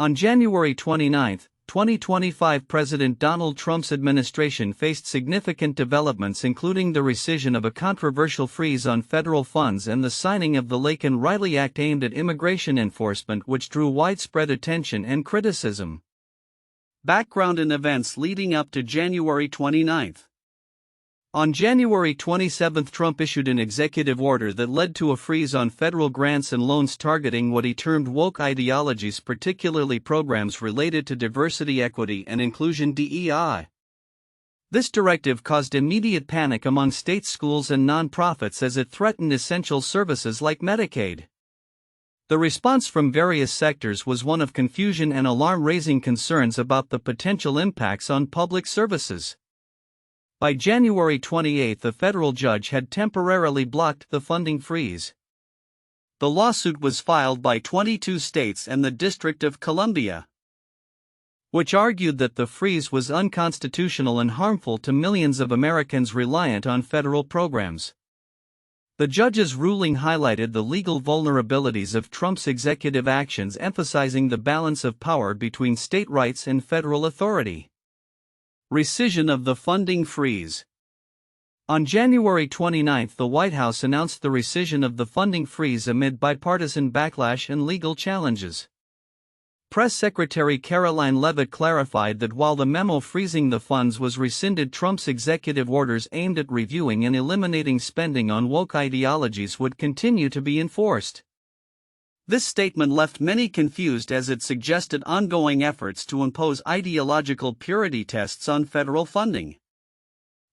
On January 29, 2025, President Donald Trump's administration faced significant developments, including the rescission of a controversial freeze on federal funds and the signing of the Laken Riley Act aimed at immigration enforcement, which drew widespread attention and criticism. Background and events leading up to January 29. On January 27, Trump issued an executive order that led to a freeze on federal grants and loans targeting what he termed woke ideologies, particularly programs related to diversity, equity, and inclusion (DEI). This directive caused immediate panic among state schools and nonprofits as it threatened essential services like Medicaid. The response from various sectors was one of confusion and alarm, raising concerns about the potential impacts on public services. By January 28, a federal judge had temporarily blocked the funding freeze. The lawsuit was filed by 22 states and the District of Columbia, which argued that the freeze was unconstitutional and harmful to millions of Americans reliant on federal programs. The judge's ruling highlighted the legal vulnerabilities of Trump's executive actions, emphasizing the balance of power between state rights and federal authority. Rescission of the funding freeze. On January 29, the White House announced the rescission of the funding freeze amid bipartisan backlash and legal challenges. Press Secretary Karoline Leavitt clarified that while the memo freezing the funds was rescinded, Trump's executive orders aimed at reviewing and eliminating spending on woke ideologies would continue to be enforced. This statement left many confused as it suggested ongoing efforts to impose ideological purity tests on federal funding.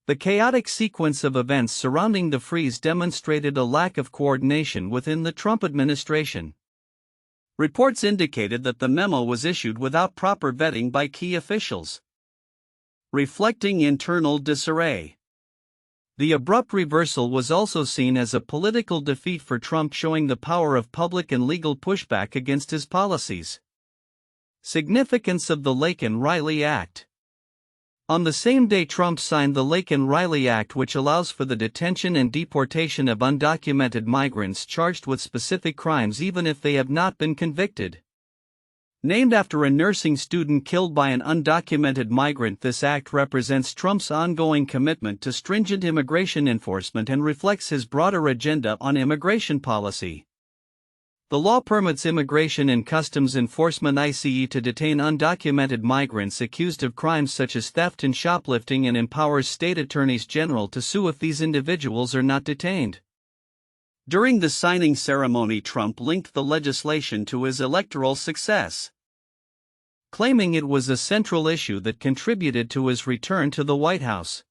The chaotic sequence of events surrounding the freeze demonstrated a lack of coordination within the Trump administration. Reports indicated that the memo was issued without proper vetting by key officials, reflecting internal disarray. The abrupt reversal was also seen as a political defeat for Trump, showing the power of public and legal pushback against his policies. Significance of the Laken Riley Act. On the same day, Trump signed the Laken Riley Act, which allows for the detention and deportation of undocumented migrants charged with specific crimes even if they have not been convicted. Named after a nursing student killed by an undocumented migrant, this act represents Trump's ongoing commitment to stringent immigration enforcement and reflects his broader agenda on immigration policy. The law permits Immigration and Customs Enforcement (ICE) to detain undocumented migrants accused of crimes such as theft and shoplifting, and empowers state attorneys general to sue if these individuals are not detained. During the signing ceremony, Trump linked the legislation to his electoral success, claiming it was a central issue that contributed to his return to the White House.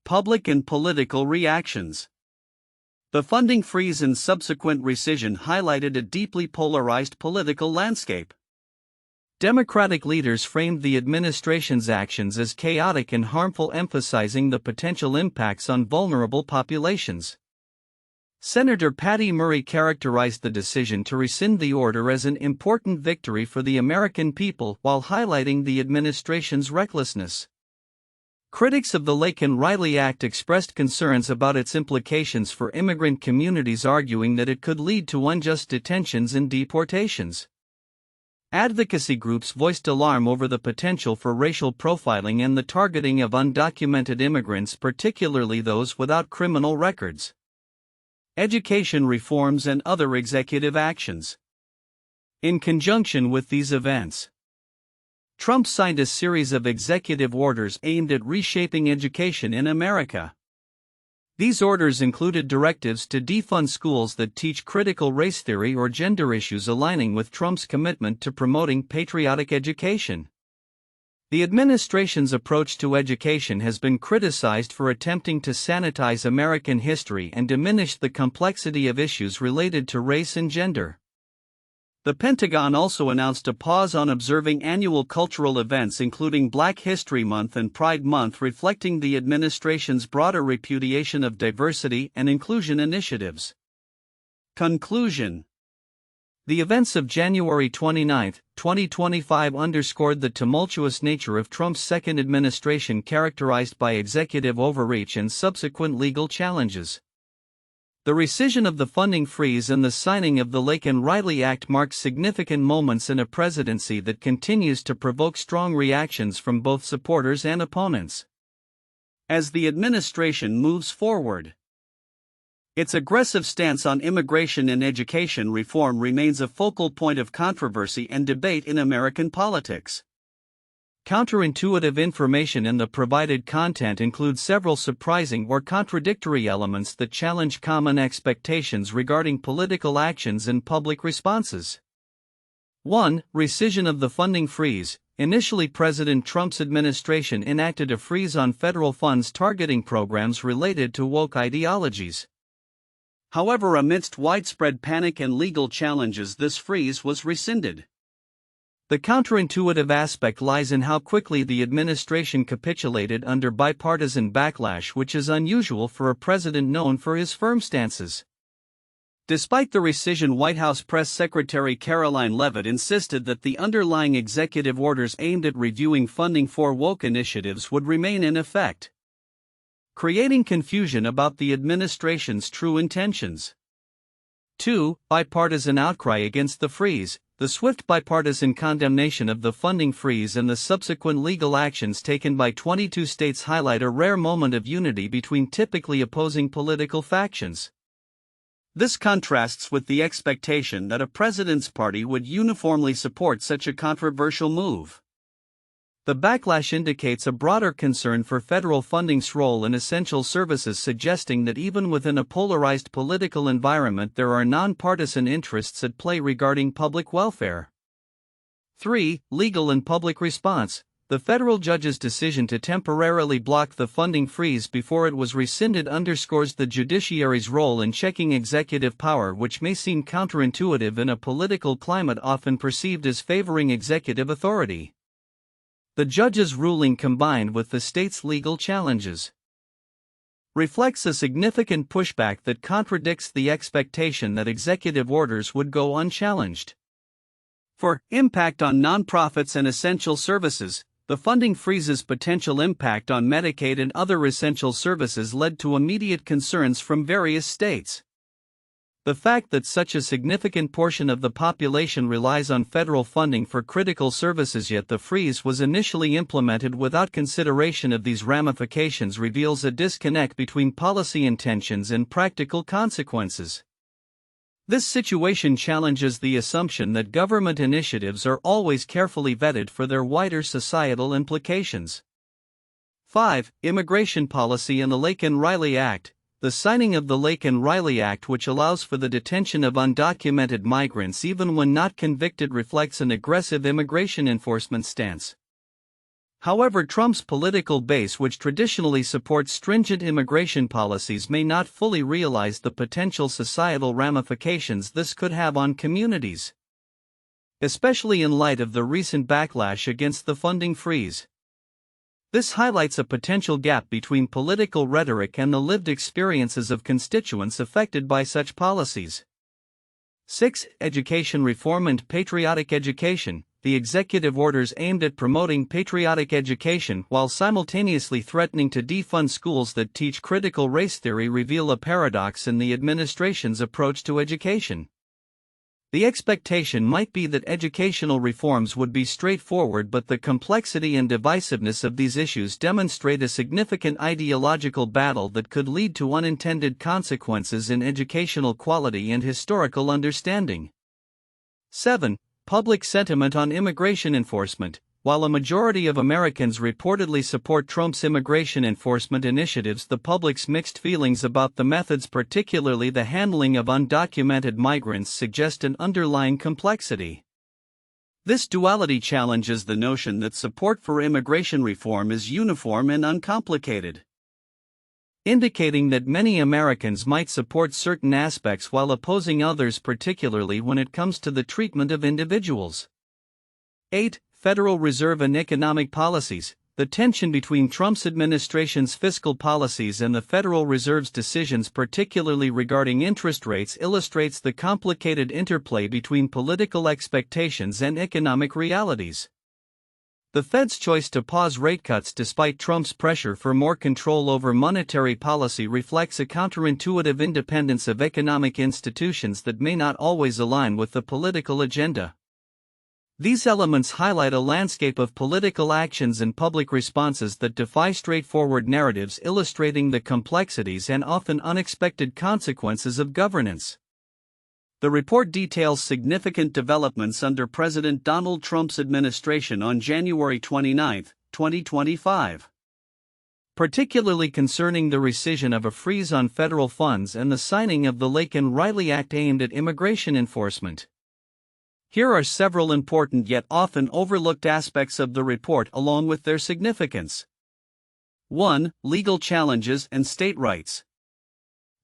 Public and political reactions. The funding freeze and subsequent rescission highlighted a deeply polarized political landscape. Democratic leaders framed the administration's actions as chaotic and harmful, emphasizing the potential impacts on vulnerable populations. Senator Patty Murray characterized the decision to rescind the order as an important victory for the American people, while highlighting the administration's recklessness. Critics of the Laken Riley Act expressed concerns about its implications for immigrant communities, arguing that it could lead to unjust detentions and deportations. Advocacy groups voiced alarm over the potential for racial profiling and the targeting of undocumented immigrants, particularly those without criminal records. Education reforms and other executive actions. In conjunction with these events, Trump signed a series of executive orders aimed at reshaping education in America. These orders included directives to defund schools that teach critical race theory or gender issues, aligning with Trump's commitment to promoting patriotic education. The administration's approach to education has been criticized for attempting to sanitize American history and diminish the complexity of issues related to race and gender. The Pentagon also announced a pause on observing annual cultural events, including Black History Month and Pride Month, reflecting the administration's broader repudiation of diversity and inclusion initiatives. Conclusion. The events of January 29, 2025 underscored the tumultuous nature of Trump's second administration, characterized by executive overreach and subsequent legal challenges. The rescission of the funding freeze and the signing of the Laken Riley Act mark significant moments in a presidency that continues to provoke strong reactions from both supporters and opponents. As the administration moves forward, its aggressive stance on immigration and education reform remains a focal point of controversy and debate in American politics. Counterintuitive information in the provided content includes several surprising or contradictory elements that challenge common expectations regarding political actions and public responses. 1. Rescission of the funding freeze. Initially, President Trump's administration enacted a freeze on federal funds targeting programs related to woke ideologies. However, amidst widespread panic and legal challenges, this freeze was rescinded. The counterintuitive aspect lies in how quickly the administration capitulated under bipartisan backlash, which is unusual for a president known for his firm stances. Despite the rescission, White House Press Secretary Caroline Leavitt insisted that the underlying executive orders aimed at reviewing funding for woke initiatives would remain in effect, creating confusion about the administration's true intentions. 2. Bipartisan outcry against the freeze. The swift bipartisan condemnation of the funding freeze and the subsequent legal actions taken by 22 states highlight a rare moment of unity between typically opposing political factions. This contrasts with the expectation that a president's party would uniformly support such a controversial move. The backlash indicates a broader concern for federal funding's role in essential services, suggesting that even within a polarized political environment there are nonpartisan interests at play regarding public welfare. 3. Legal and public response. The federal judge's decision to temporarily block the funding freeze before it was rescinded underscores the judiciary's role in checking executive power, which may seem counterintuitive in a political climate often perceived as favoring executive authority. The judge's ruling, combined with the state's legal challenges, reflects a significant pushback that contradicts the expectation that executive orders would go unchallenged. 4. Impact on nonprofits and essential services. The funding freeze's potential impact on Medicaid and other essential services led to immediate concerns from various states. The fact that such a significant portion of the population relies on federal funding for critical services, yet the freeze was initially implemented without consideration of these ramifications, reveals a disconnect between policy intentions and practical consequences. This situation challenges the assumption that government initiatives are always carefully vetted for their wider societal implications. 5. Immigration policy and the Laken Riley Act. The signing of the Laken Riley Act, which allows for the detention of undocumented migrants even when not convicted, reflects an aggressive immigration enforcement stance. However, Trump's political base, which traditionally supports stringent immigration policies, may not fully realize the potential societal ramifications this could have on communities, especially in light of the recent backlash against the funding freeze. This highlights a potential gap between political rhetoric and the lived experiences of constituents affected by such policies. 6. Education reform and patriotic education. The executive orders aimed at promoting patriotic education while simultaneously threatening to defund schools that teach critical race theory reveal a paradox in the administration's approach to education. The expectation might be that educational reforms would be straightforward, but the complexity and divisiveness of these issues demonstrate a significant ideological battle that could lead to unintended consequences in educational quality and historical understanding. 7. Public sentiment on immigration enforcement. While a majority of Americans reportedly support Trump's immigration enforcement initiatives, the public's mixed feelings about the methods, particularly the handling of undocumented migrants, suggest an underlying complexity. This duality challenges the notion that support for immigration reform is uniform and uncomplicated, indicating that many Americans might support certain aspects while opposing others, particularly when it comes to the treatment of individuals. 8. Federal Reserve and economic policies. The tension between Trump's administration's fiscal policies and the Federal Reserve's decisions, particularly regarding interest rates, illustrates the complicated interplay between political expectations and economic realities. The Fed's choice to pause rate cuts despite Trump's pressure for more control over monetary policy reflects a counterintuitive independence of economic institutions that may not always align with the political agenda. These elements highlight a landscape of political actions and public responses that defy straightforward narratives, illustrating the complexities and often unexpected consequences of governance. The report details significant developments under President Donald Trump's administration on January 29, 2025. Particularly concerning the rescission of a freeze on federal funds and the signing of the Laken Riley Act aimed at immigration enforcement. Here are several important yet often overlooked aspects of the report along with their significance. 1. Legal challenges and state rights.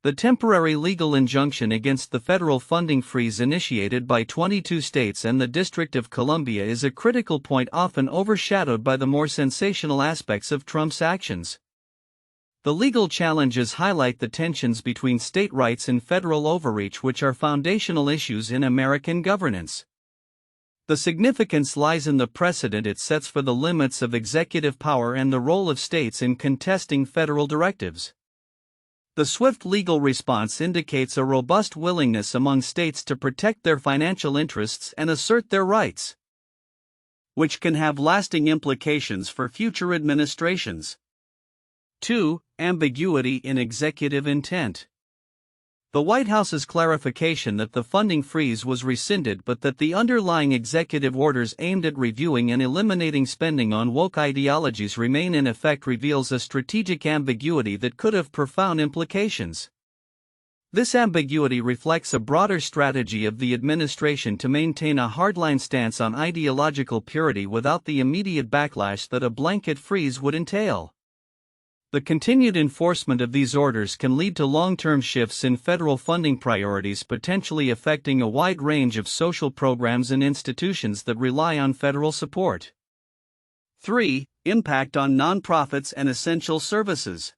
The temporary legal injunction against the federal funding freeze initiated by 22 states and the District of Columbia is a critical point often overshadowed by the more sensational aspects of Trump's actions. The legal challenges highlight the tensions between state rights and federal overreach, which are foundational issues in American governance. The significance lies in the precedent it sets for the limits of executive power and the role of states in contesting federal directives. The swift legal response indicates a robust willingness among states to protect their financial interests and assert their rights, which can have lasting implications for future administrations. 2. Ambiguity in executive intent. The White House's clarification that the funding freeze was rescinded but that the underlying executive orders aimed at reviewing and eliminating spending on woke ideologies remain in effect reveals a strategic ambiguity that could have profound implications. This ambiguity reflects a broader strategy of the administration to maintain a hardline stance on ideological purity without the immediate backlash that a blanket freeze would entail. The continued enforcement of these orders can lead to long-term shifts in federal funding priorities, potentially affecting a wide range of social programs and institutions that rely on federal support. 3. Impact on nonprofits and essential services.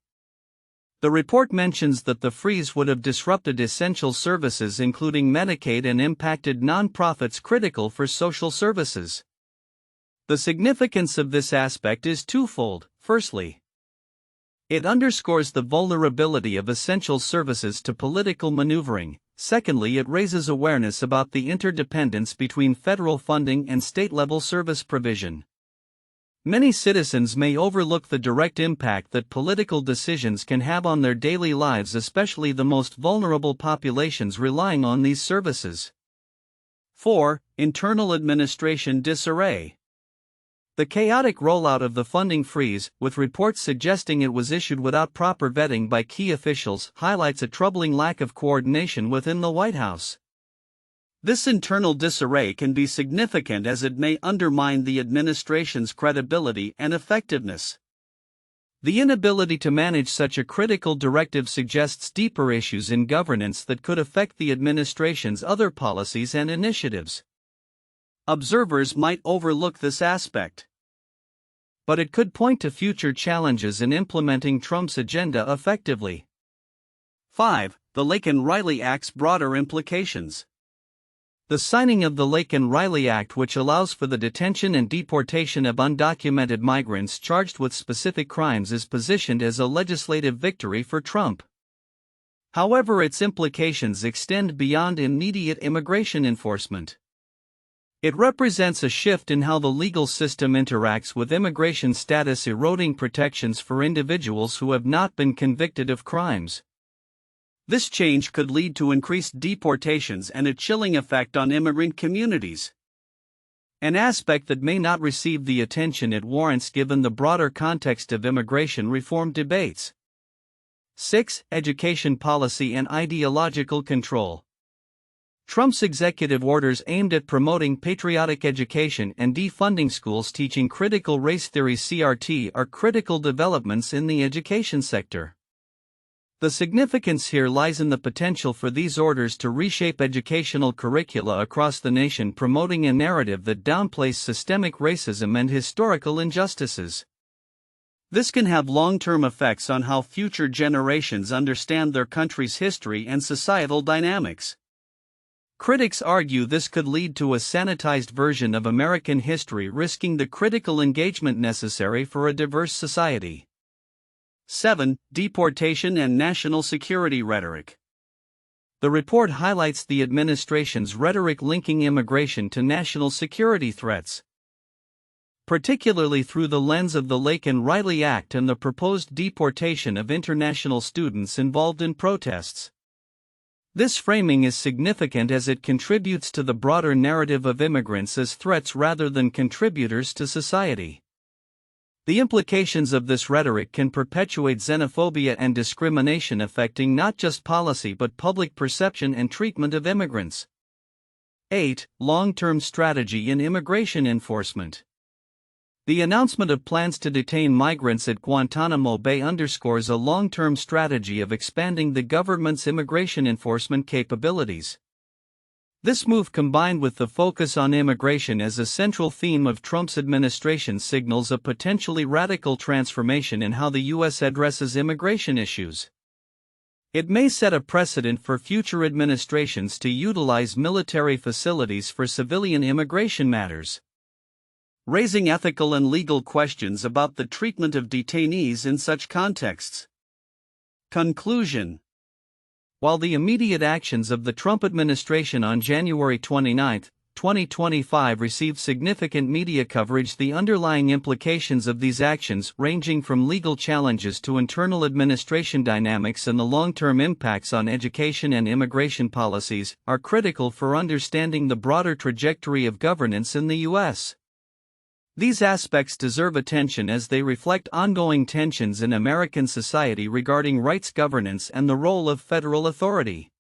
The report mentions that the freeze would have disrupted essential services including Medicaid and impacted nonprofits critical for social services. The significance of this aspect is twofold. Firstly, it underscores the vulnerability of essential services to political maneuvering. Secondly, it raises awareness about the interdependence between federal funding and state-level service provision. Many citizens may overlook the direct impact that political decisions can have on their daily lives, especially the most vulnerable populations relying on these services. 4. Internal administration disarray. The chaotic rollout of the funding freeze, with reports suggesting it was issued without proper vetting by key officials, highlights a troubling lack of coordination within the White House. This internal disarray can be significant as it may undermine the administration's credibility and effectiveness. The inability to manage such a critical directive suggests deeper issues in governance that could affect the administration's other policies and initiatives. Observers might overlook this aspect, but it could point to future challenges in implementing Trump's agenda effectively. 5. The Laken Riley Act's broader implications. The signing of the Laken Riley Act, which allows for the detention and deportation of undocumented migrants charged with specific crimes, is positioned as a legislative victory for Trump. However, its implications extend beyond immediate immigration enforcement. It represents a shift in how the legal system interacts with immigration status, eroding protections for individuals who have not been convicted of crimes. This change could lead to increased deportations and a chilling effect on immigrant communities, an aspect that may not receive the attention it warrants given the broader context of immigration reform debates. 6. Education policy and ideological control. Trump's executive orders aimed at promoting patriotic education and defunding schools teaching critical race theory (CRT) are critical developments in the education sector. The significance here lies in the potential for these orders to reshape educational curricula across the nation, promoting a narrative that downplays systemic racism and historical injustices. This can have long-term effects on how future generations understand their country's history and societal dynamics. Critics argue this could lead to a sanitized version of American history, risking the critical engagement necessary for a diverse society. 7. Deportation and national security rhetoric. The report highlights the administration's rhetoric linking immigration to national security threats, particularly through the lens of the Laken Riley Act and the proposed deportation of international students involved in protests. This framing is significant as it contributes to the broader narrative of immigrants as threats rather than contributors to society. The implications of this rhetoric can perpetuate xenophobia and discrimination affecting not just policy but public perception and treatment of immigrants. 8. Long-term strategy in immigration enforcement. The announcement of plans to detain migrants at Guantanamo Bay underscores a long-term strategy of expanding the government's immigration enforcement capabilities. This move, combined with the focus on immigration as a central theme of Trump's administration, signals a potentially radical transformation in how the U.S. addresses immigration issues. It may set a precedent for future administrations to utilize military facilities for civilian immigration matters, raising ethical and legal questions about the treatment of detainees in such contexts. Conclusion. While the immediate actions of the Trump administration on January 29, 2025 received significant media coverage, the underlying implications of these actions, ranging from legal challenges to internal administration dynamics and the long-term impacts on education and immigration policies, are critical for understanding the broader trajectory of governance in the U.S. These aspects deserve attention as they reflect ongoing tensions in American society regarding rights governance and the role of federal authority.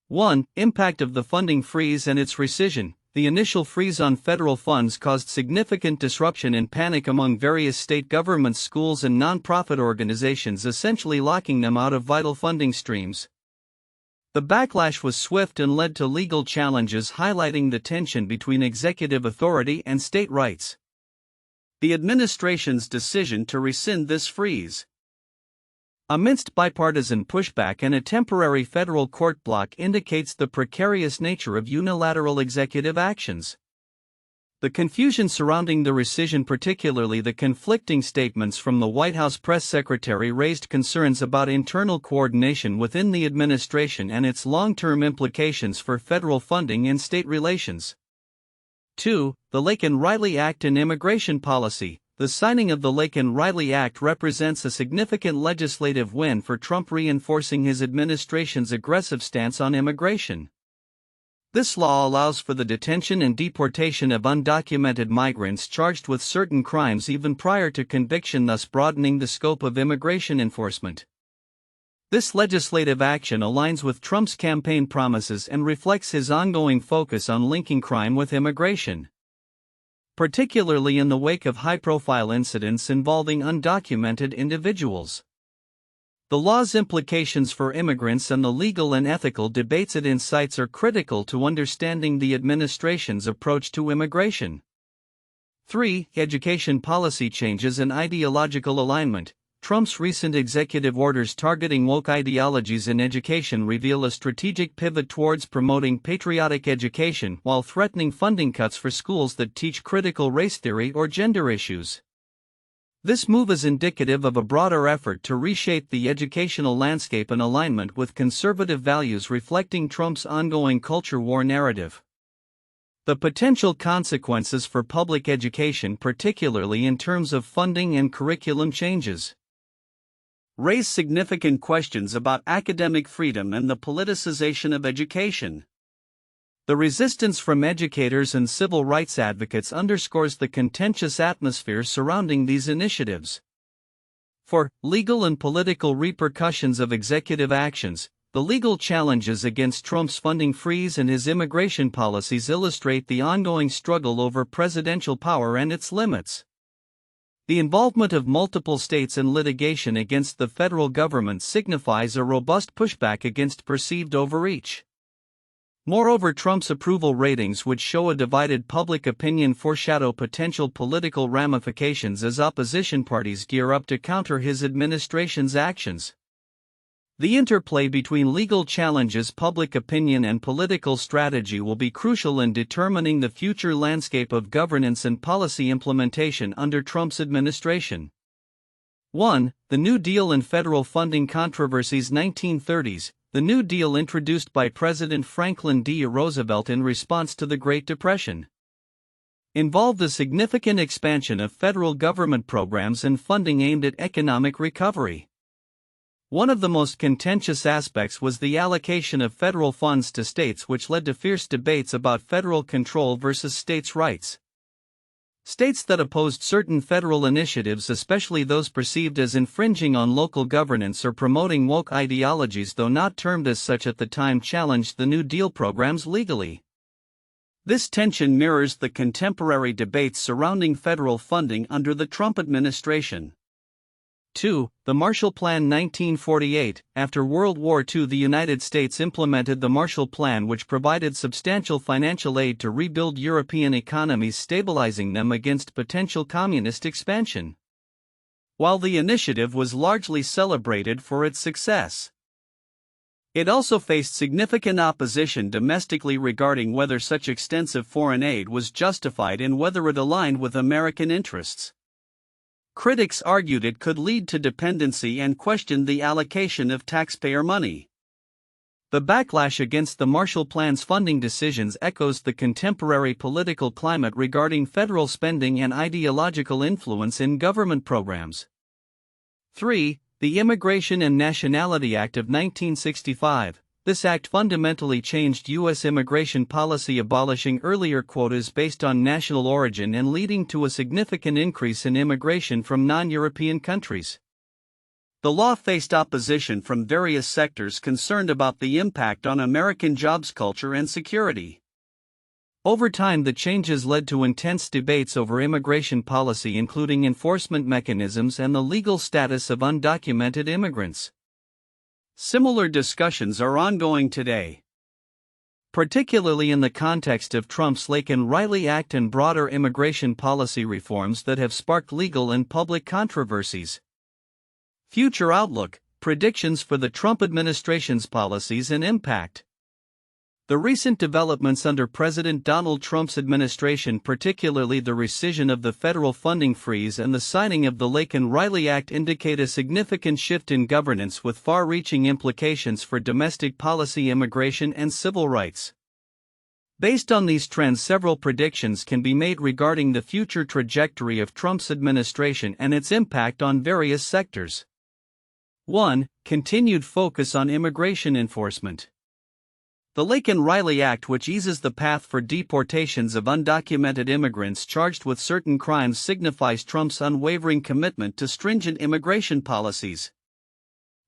1. Impact of the funding freeze and its rescission. The initial freeze on federal funds caused significant disruption and panic among various state governments, schools, and nonprofit organizations, essentially locking them out of vital funding streams. The backlash was swift and led to legal challenges, highlighting the tension between executive authority and state rights. The administration's decision to rescind this freeze, amidst bipartisan pushback and a temporary federal court block, indicates the precarious nature of unilateral executive actions. The confusion surrounding the rescission, particularly the conflicting statements from the White House press secretary, raised concerns about internal coordination within the administration and its long-term implications for federal funding and state relations. 2. The Laken Riley Act and immigration policy. The signing of the Laken Riley Act represents a significant legislative win for Trump, reinforcing his administration's aggressive stance on immigration. This law allows for the detention and deportation of undocumented migrants charged with certain crimes even prior to conviction, thus broadening the scope of immigration enforcement. This legislative action aligns with Trump's campaign promises and reflects his ongoing focus on linking crime with immigration, particularly in the wake of high-profile incidents involving undocumented individuals. The law's implications for immigrants and the legal and ethical debates it incites are critical to understanding the administration's approach to immigration. 3. Education policy changes and ideological alignment. Trump's recent executive orders targeting woke ideologies in education reveal a strategic pivot towards promoting patriotic education while threatening funding cuts for schools that teach critical race theory or gender issues. This move is indicative of a broader effort to reshape the educational landscape in alignment with conservative values, reflecting Trump's ongoing culture war narrative. The potential consequences for public education, particularly in terms of funding and curriculum changes, raise significant questions about academic freedom and the politicization of education. The resistance from educators and civil rights advocates underscores the contentious atmosphere surrounding these initiatives. 4. Legal and political repercussions of executive actions. The legal challenges against Trump's funding freeze and his immigration policies illustrate the ongoing struggle over presidential power and its limits. The involvement of multiple states in litigation against the federal government signifies a robust pushback against perceived overreach. Moreover, Trump's approval ratings, which show a divided public opinion, foreshadow potential political ramifications as opposition parties gear up to counter his administration's actions. The interplay between legal challenges, public opinion, and political strategy will be crucial in determining the future landscape of governance and policy implementation under Trump's administration. 1. The New Deal and federal funding controversies. 1930s. The New Deal, introduced by President Franklin D. Roosevelt in response to the Great Depression, involved a significant expansion of federal government programs and funding aimed at economic recovery. One of the most contentious aspects was the allocation of federal funds to states, which led to fierce debates about federal control versus states' rights. States that opposed certain federal initiatives, especially those perceived as infringing on local governance or promoting woke ideologies, though not termed as such at the time, challenged the New Deal programs legally. This tension mirrors the contemporary debates surrounding federal funding under the Trump administration. 2. The Marshall Plan. 1948. After World War II, the United States implemented the Marshall Plan, which provided substantial financial aid to rebuild European economies, stabilizing them against potential communist expansion. While the initiative was largely celebrated for its success, it also faced significant opposition domestically regarding whether such extensive foreign aid was justified and whether it aligned with American interests. Critics argued it could lead to dependency and questioned the allocation of taxpayer money. The backlash against the Marshall Plan's funding decisions echoes the contemporary political climate regarding federal spending and ideological influence in government programs. 3. The Immigration and Nationality Act of 1965. This act fundamentally changed U.S. immigration policy, abolishing earlier quotas based on national origin and leading to a significant increase in immigration from non-European countries. The law faced opposition from various sectors concerned about the impact on American jobs culture and security. Over time, the changes led to intense debates over immigration policy, including enforcement mechanisms and the legal status of undocumented immigrants. Similar discussions are ongoing today, particularly in the context of Trump's Laken Riley Act and broader immigration policy reforms that have sparked legal and public controversies. Future outlook: predictions for the Trump administration's policies and impact. The recent developments under President Donald Trump's administration, particularly the rescission of the federal funding freeze and the signing of the Laken Riley Act, indicate a significant shift in governance with far-reaching implications for domestic policy, immigration, and civil rights. Based on these trends, several predictions can be made regarding the future trajectory of Trump's administration and its impact on various sectors. 1. Continued focus on immigration enforcement. The Laken Riley Act, which eases the path for deportations of undocumented immigrants charged with certain crimes, signifies Trump's unwavering commitment to stringent immigration policies.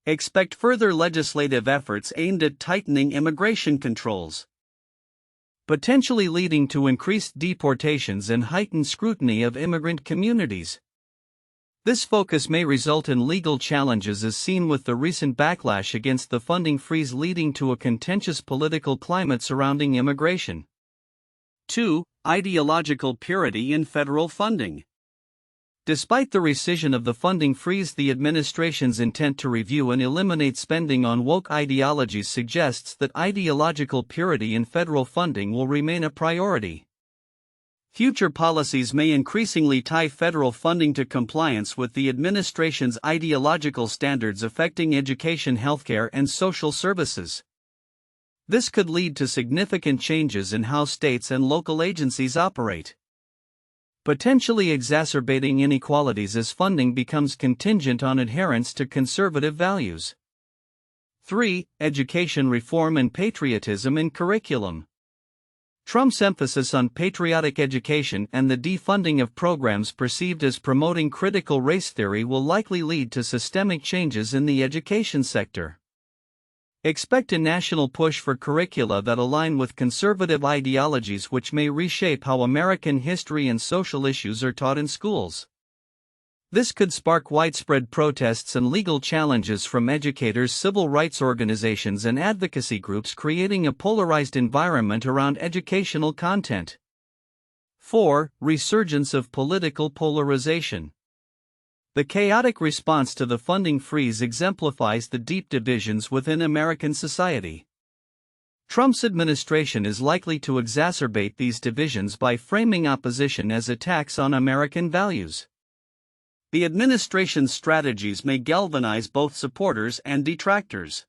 Expect further legislative efforts aimed at tightening immigration controls, potentially leading to increased deportations and heightened scrutiny of immigrant communities. This focus may result in legal challenges, as seen with the recent backlash against the funding freeze, leading to a contentious political climate surrounding immigration. 2. Ideological purity in federal funding. Despite the rescission of the funding freeze, the administration's intent to review and eliminate spending on woke ideologies suggests that ideological purity in federal funding will remain a priority. Future policies may increasingly tie federal funding to compliance with the administration's ideological standards affecting education, healthcare, and social services. This could lead to significant changes in how states and local agencies operate, potentially exacerbating inequalities as funding becomes contingent on adherence to conservative values. 3. Education reform and patriotism in curriculum. Trump's emphasis on patriotic education and the defunding of programs perceived as promoting critical race theory will likely lead to systemic changes in the education sector. Expect a national push for curricula that align with conservative ideologies, which may reshape how American history and social issues are taught in schools. This could spark widespread protests and legal challenges from educators, civil rights organizations, and advocacy groups, creating a polarized environment around educational content. 4. Resurgence of political polarization. The chaotic response to the funding freeze exemplifies the deep divisions within American society. Trump's administration is likely to exacerbate these divisions by framing opposition as attacks on American values. The administration's strategies may galvanize both supporters and detractors,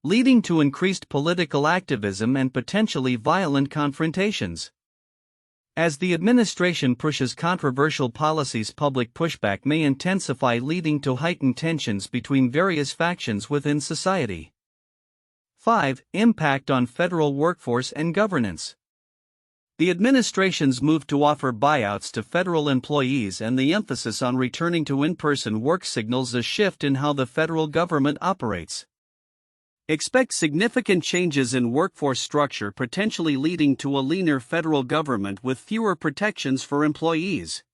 leading to increased political activism and potentially violent confrontations. As the administration pushes controversial policies, public pushback may intensify, leading to heightened tensions between various factions within society. 5. Impact on federal workforce and governance. The administration's move to offer buyouts to federal employees and the emphasis on returning to in-person work signals a shift in how the federal government operates. Expect significant changes in workforce structure, potentially leading to a leaner federal government with fewer protections for employees.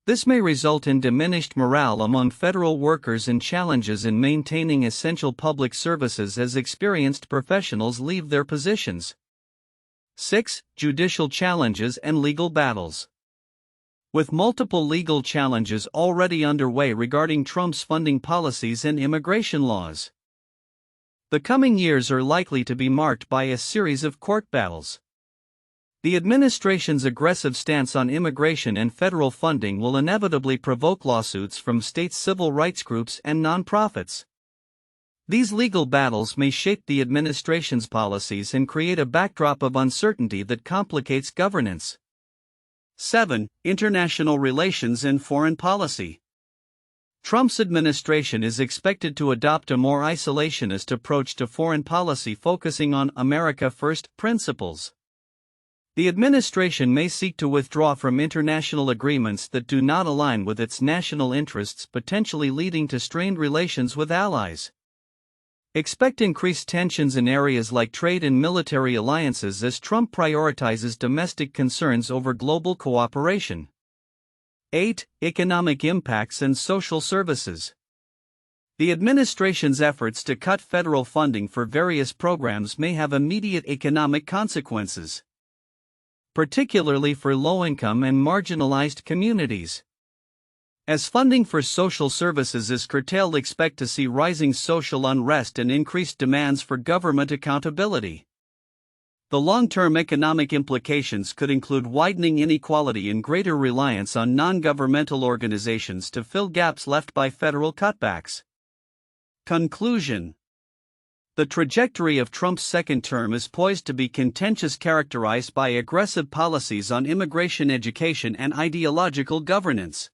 This may result in diminished morale among federal workers and challenges in maintaining essential public services as experienced professionals leave their positions. 6. Judicial challenges and legal battles. With multiple legal challenges already underway regarding Trump's funding policies and immigration laws, the coming years are likely to be marked by a series of court battles. The administration's aggressive stance on immigration and federal funding will inevitably provoke lawsuits from state civil rights groups and nonprofits. These legal battles may shape the administration's policies and create a backdrop of uncertainty that complicates governance. 7. International relations and foreign policy. Trump's administration is expected to adopt a more isolationist approach to foreign policy, focusing on America First principles. The administration may seek to withdraw from international agreements that do not align with its national interests, potentially leading to strained relations with allies. Expect increased tensions in areas like trade and military alliances as Trump prioritizes domestic concerns over global cooperation. 8. Economic impacts and social services. The administration's efforts to cut federal funding for various programs may have immediate economic consequences, particularly for low-income and marginalized communities. As funding for social services is curtailed, expect to see rising social unrest and increased demands for government accountability. The long-term economic implications could include widening inequality and greater reliance on non-governmental organizations to fill gaps left by federal cutbacks. Conclusion. The trajectory of Trump's second term is poised to be contentious, characterized by aggressive policies on immigration, education, and ideological governance.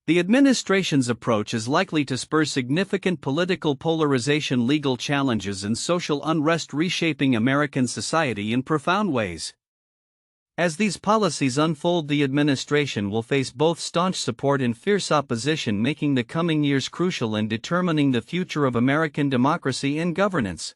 The administration's approach is likely to spur significant political polarization, legal challenges, and social unrest, reshaping American society in profound ways. As these policies unfold, the administration will face both staunch support and fierce opposition, making the coming years crucial in determining the future of American democracy and governance.